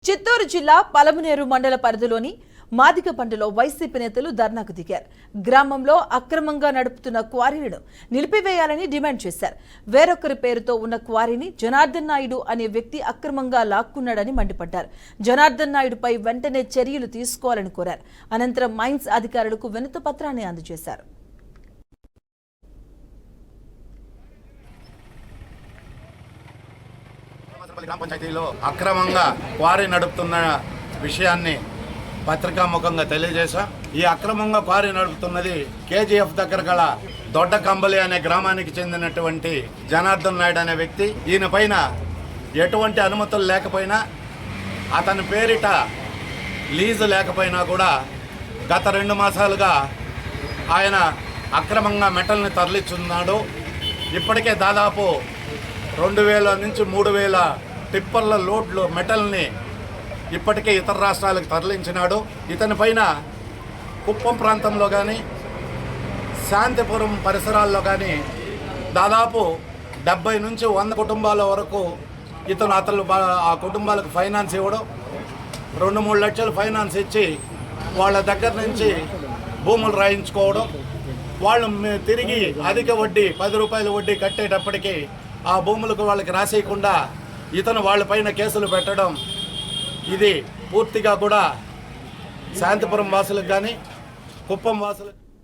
చిత్తూరు జిల్లా పలమనేరు మండల పరిధిలోని మాదిగపంటలో వైసీపీ నేతలు ధర్నాకు దిగారు. గ్రామంలో అక్రమంగా నడుపుతున్న క్వారీలను నిలిపివేయాలని డిమాండ్ చేశారు. వేరొకరి పేరుతో ఉన్న క్వారీని జనార్దన్ నాయుడు అనే వ్యక్తి అక్రమంగా లాక్కున్నాడని మండిపడ్డారు. జనార్దన్ నాయుడుపై వెంటనే చర్యలు తీసుకోవాలని కోరారు. అనంతరం మైన్స్ అధికారులకు వినతి పత్రాన్ని అందజేశారు. గ్రామ పంచాయతీలో అక్రమంగా క్వారీ నడుపుతున్న విషయాన్ని పత్రికాముఖంగా తెలియజేశాం. ఈ అక్రమంగా క్వారీ నడుపుతున్నది కేజీఎఫ్ దగ్గర గల దొడ్డ కంబలి అనే గ్రామానికి చెందినటువంటి జనార్దన్ నాయుడు అనే వ్యక్తి. ఈయన పైన ఎటువంటి అనుమతులు లేకపోయినా, అతని పేరిట లీజు లేకపోయినా కూడా గత 2 మాసాలుగా ఆయన అక్రమంగా మెటల్ని తరలిస్తున్నాడు. ఇప్పటికే దాదాపు 2000 నుంచి 3000 టిప్పర్ల లోడ్లు మెటల్ని ఇప్పటికే ఇతర రాష్ట్రాలకు తరలించినాడు. ఇతని పైన కుప్పం ప్రాంతంలో కానీ శాంతిపురం పరిసరాల్లో కానీ దాదాపు 70 నుంచి 100 కుటుంబాల వరకు అతను ఆ కుటుంబాలకు ఫైనాన్స్ ఇవ్వడం, 2-3 లక్షలు ఫైనాన్స్ ఇచ్చి వాళ్ళ దగ్గర నుంచి భూములు రాయించుకోవడం, వాళ్ళు తిరిగి అధిక వడ్డీ 10 రూపాయల వడ్డీ కట్టేటప్పటికీ ఆ భూములకు వాళ్ళకి రాసేయకుండా ఇతను వాళ్ళపైన కేసులు పెట్టడం, ఇది పూర్తిగా కూడా శాంతిపురం వాసులకు కానీ కుప్పం వాసులకు